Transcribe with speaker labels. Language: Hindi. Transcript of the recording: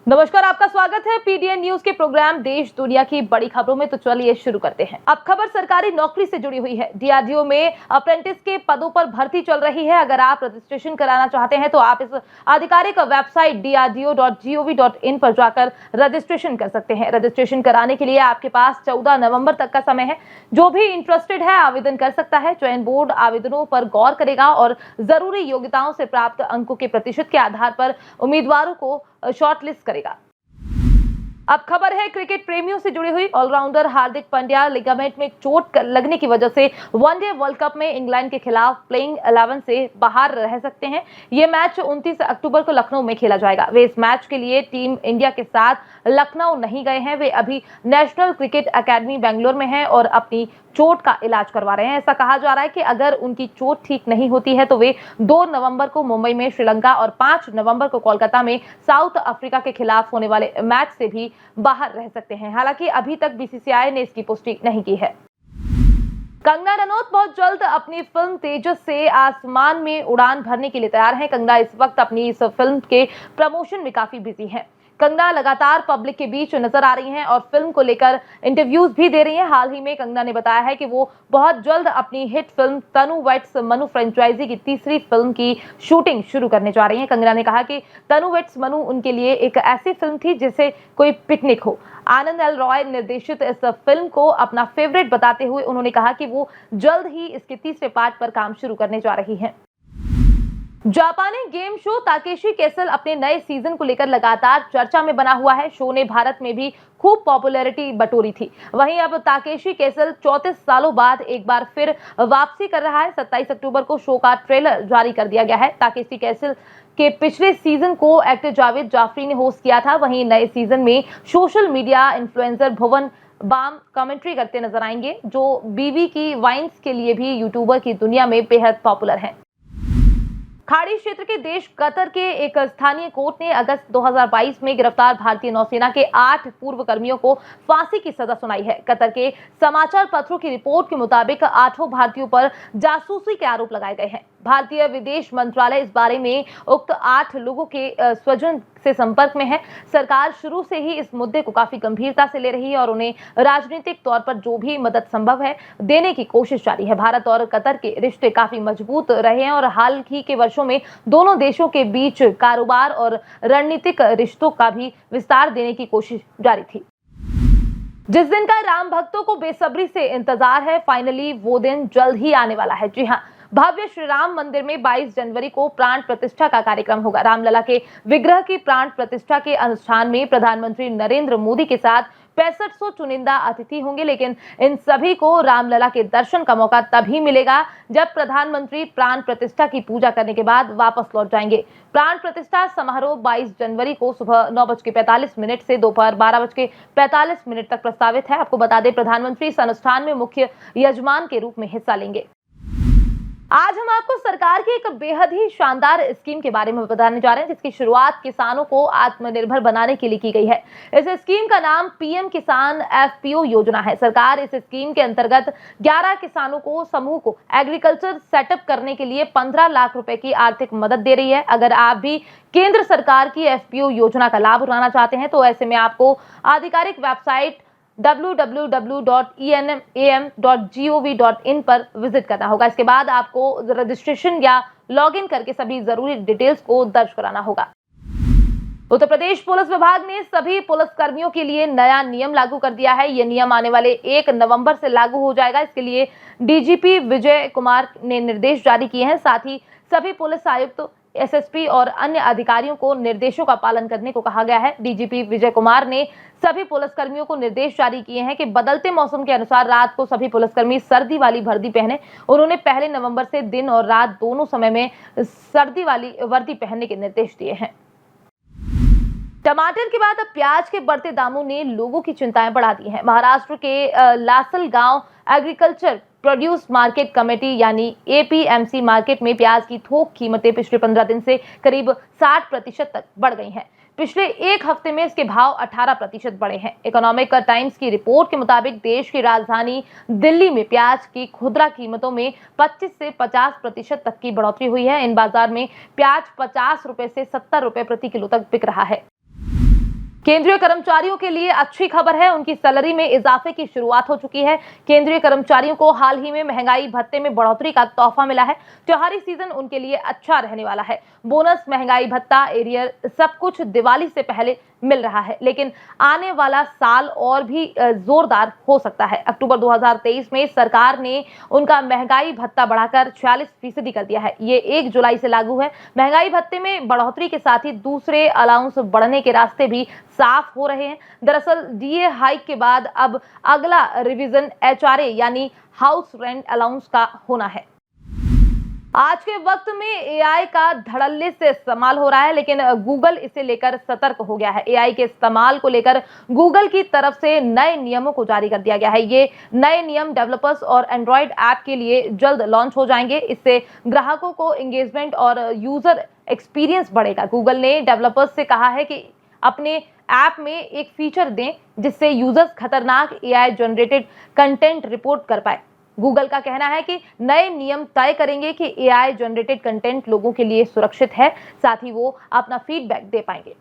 Speaker 1: नमस्कार, आपका स्वागत है पीडीएन न्यूज के प्रोग्राम देश दुनिया की बड़ी खबरों में। तो चलिए शुरू करते हैं। अब खबर सरकारी नौकरी से जुड़ी हुई है। डीआरडीओ में अप्रेंटिस के पदों पर भर्ती चल रही है। अगर आप रजिस्ट्रेशन कराना चाहते हैं तो आप इस आधिकारिक वेबसाइट drdo.gov.in पर जाकर रजिस्ट्रेशन कर सकते हैं। रजिस्ट्रेशन कराने के लिए आपके पास 14 नवंबर तक का समय है। जो भी इंटरेस्टेड है आवेदन कर सकता है। चयन बोर्ड आवेदनों पर गौर करेगा और जरूरी योग्यताओं से प्राप्त अंकों के प्रतिशत के आधार पर उम्मीदवारों को शॉर्टलिस्ट करेगा। अब खबर है क्रिकेट प्रेमियों से जुड़ी हुई। ऑलराउंडर हार्दिक पांड्या लिगामेंट में चोट लगने की वजह से वनडे वर्ल्ड कप में इंग्लैंड के खिलाफ प्लेइंग 11 से बाहर रह सकते हैं। ये मैच 29 अक्टूबर को लखनऊ में खेला जाएगा। वे इस मैच के लिए टीम इंडिया के साथ लखनऊ नहीं गए हैं। वे अभी नेशनल क्रिकेट एकेडमी बेंगलोर में हैं और अपनी चोट का इलाज करवा रहे हैं। ऐसा कहा जा रहा है कि अगर उनकी चोट ठीक नहीं होती है तो वे 2 नवंबर को मुंबई में श्रीलंका और 5 नवंबर को कोलकाता में साउथ अफ्रीका के खिलाफ होने वाले मैच से भी बाहर रह सकते हैं। हालांकि अभी तक बीसीसीआई ने इसकी पुष्टि नहीं की है। कंगना रनौत बहुत जल्द अपनी फिल्म तेजस से आसमान में उड़ान भरने के लिए तैयार हैं। कंगना इस वक्त अपनी इस फिल्म के प्रमोशन में काफी बिजी हैं। कंगना लगातार पब्लिक के बीच नजर आ रही हैं और फिल्म को लेकर इंटरव्यूज भी दे रही हैं। हाल ही में कंगना ने बताया है कि वो बहुत जल्द अपनी हिट फिल्म तनु वेट्स मनु फ्रेंचाइजी की तीसरी फिल्म की शूटिंग शुरू करने जा रही हैं। कंगना ने कहा कि तनु वेट्स मनु उनके लिए एक ऐसी फिल्म थी जिसे कोई पिकनिक हो। आनंद एल रॉय निर्देशित इस फिल्म को अपना फेवरेट बताते हुए उन्होंने कहा कि वो जल्द ही इसके तीसरे पार्ट पर काम शुरू करने जा रही हैं। जापानी गेम शो ताकेशी कैसल अपने नए सीजन को लेकर लगातार चर्चा में बना हुआ है। शो ने भारत में भी खूब पॉपुलैरिटी बटोरी थी। वहीं अब ताकेशी कैसल 34 सालों बाद एक बार फिर वापसी कर रहा है। 27 अक्टूबर को शो का ट्रेलर जारी कर दिया गया है। ताकेशी कैसल के पिछले सीजन को एक्टर जावेद जाफरी ने होस्ट किया था। वहीं नए सीजन में सोशल मीडिया इन्फ्लुएंसर भुवन बाम कमेंट्री करते नजर आएंगे, जो बीवी की वाइन्स के लिए भी यूट्यूबर की दुनिया में बेहद पॉपुलर हैं। खाड़ी क्षेत्र के देश कतर के एक स्थानीय कोर्ट ने अगस्त 2022 में गिरफ्तार भारतीय नौसेना के 8 पूर्व कर्मियों को फांसी की सजा सुनाई है। कतर के समाचार पत्रों की रिपोर्ट के मुताबिक 8 भारतीयों पर जासूसी के आरोप लगाए गए हैं। भारतीय विदेश मंत्रालय इस बारे में उक्त 8 लोगों के स्वजन से संपर्क में है। सरकार शुरू से ही इस मुद्दे को काफी गंभीरता से ले रही है और उन्हें राजनीतिक तौर पर जो भी मदद संभव है देने की कोशिश जारी है। भारत और कतर के रिश्ते काफी मजबूत रहे हैं और हाल ही के वर्षों में दोनों देशों के बीच कारोबार और रणनीतिक रिश्तों का भी विस्तार देने की कोशिश जारी थी। जिस दिन का राम भक्तों को बेसब्री से इंतजार है, फाइनली वो दिन जल्द ही आने वाला है। जी हाँ, भव्य श्री राम मंदिर में 22 जनवरी को प्राण प्रतिष्ठा का कार्यक्रम होगा। रामलला के विग्रह की प्राण प्रतिष्ठा के अनुष्ठान में प्रधानमंत्री नरेंद्र मोदी के साथ 6500 चुनिंदा अतिथि होंगे। लेकिन इन सभी को रामलला के दर्शन का मौका तभी मिलेगा जब प्रधानमंत्री प्राण प्रतिष्ठा की पूजा करने के बाद वापस लौट जाएंगे। प्राण प्रतिष्ठा समारोह 22 जनवरी को सुबह 9:45 से दोपहर 12:45 तक प्रस्तावित है। आपको बता दें, प्रधानमंत्री इस अनुष्ठान में मुख्य यजमान के रूप में हिस्सा लेंगे। आज हम आपको सरकार की एक बेहद ही शानदार स्कीम के बारे में बताने जा रहे हैं, जिसकी शुरुआत किसानों को आत्मनिर्भर बनाने के लिए की गई है। इस स्कीम का नाम पीएम किसान एफपीओ योजना है। सरकार इस स्कीम के अंतर्गत 11 किसानों को समूह को एग्रीकल्चर सेटअप करने के लिए 15 लाख रुपए की आर्थिक मदद दे रही है। अगर आप भी केंद्र सरकार की एफपीओ योजना का लाभ उठाना चाहते हैं तो ऐसे में आपको आधिकारिक वेबसाइट www.enam.gov.in पर विजिट करना होगा। इसके बाद आपको रजिस्ट्रेशन या लॉगिन करके सभी जरूरी डिटेल्स को दर्ज कराना होगा। उत्तर प्रदेश पुलिस विभाग ने सभी पुलिस कर्मियों के लिए नया नियम लागू कर दिया है। यह नियम आने वाले 1 नवंबर से लागू हो जाएगा। इसके लिए डीजीपी विजय कुमार ने निर्देश जारी किए हैं। साथ ही सभी पुलिस आयुक्त, एसएसपी और अन्य अधिकारियों को निर्देशों का पालन करने को कहा गया है। डीजीपी विजय कुमार ने सभी पुलिसकर्मियों को निर्देश जारी किए हैं कि बदलते मौसम के अनुसार रात को सभी पुलिसकर्मी सर्दी वाली वर्दी पहने। उन्होंने 1 नवंबर से दिन और रात दोनों समय में सर्दी वाली वर्दी पहनने के निर्देश दिए हैं। टमाटर के बाद अब प्याज के बढ़ते दामों ने लोगों की चिंताएं बढ़ा दी हैं। महाराष्ट्र के लासल गांव एग्रीकल्चर प्रोड्यूस मार्केट कमेटी यानी एपीएमसी मार्केट में प्याज की थोक कीमतें पिछले 15 दिन से करीब 60% तक बढ़ गई हैं। पिछले एक हफ्ते में इसके भाव 18% बढ़े हैं। इकोनॉमिक टाइम्स की रिपोर्ट के मुताबिक देश की राजधानी दिल्ली में प्याज की खुदरा कीमतों में 25 से 50% तक की बढ़ोतरी हुई है। इन बाजार में प्याज 50 रुपए से 70 रुपए प्रति किलो तक बिक रहा है। केंद्रीय कर्मचारियों के लिए अच्छी खबर है, उनकी सैलरी में इजाफे की शुरुआत हो चुकी है। केंद्रीय कर्मचारियों को हाल ही में महंगाई भत्ते में बढ़ोतरी का तोहफा मिला है। त्योहारी सीजन उनके लिए अच्छा रहने वाला है। बोनस, महंगाई भत्ता, एरियर सब कुछ दिवाली से पहले मिल रहा है, लेकिन आने वाला साल और भी जोरदार हो सकता है। अक्टूबर 2023 में सरकार ने उनका महंगाई भत्ता बढ़ाकर 46% कर दिया है। ये 1 जुलाई से लागू है। महंगाई भत्ते में बढ़ोतरी के साथ ही दूसरे अलाउंस बढ़ने के रास्ते भी साफ हो रहे हैं। दरअसल डीए हाइक के बाद अब अगला रिवीजन एचआरए यानी हाउस रेंट अलाउंस का होना है। आज के वक्त में एआई का धड़ल्ले से इस्तेमाल हो रहा है, लेकिन गूगल इसे लेकर सतर्क हो गया है। एआई के इस्तेमाल को लेकर गूगल की तरफ से नए नियमों को जारी कर दिया गया है। ये नए नियम डेवलपर्स और एंड्रॉयड ऐप के लिए जल्द लॉन्च हो जाएंगे। इससे ग्राहकों को एंगेजमेंट और यूजर एक्सपीरियंस बढ़ेगा। गूगल ने डेवलपर्स से कहा है कि अपने ऐप में एक फीचर दें जिससे यूजर्स खतरनाक एआई जनरेटेड कंटेंट रिपोर्ट कर पाए। गूगल का कहना है कि नए नियम तय करेंगे कि एआई जनरेटेड कंटेंट लोगों के लिए सुरक्षित है, साथ ही वो अपना फीडबैक दे पाएंगे।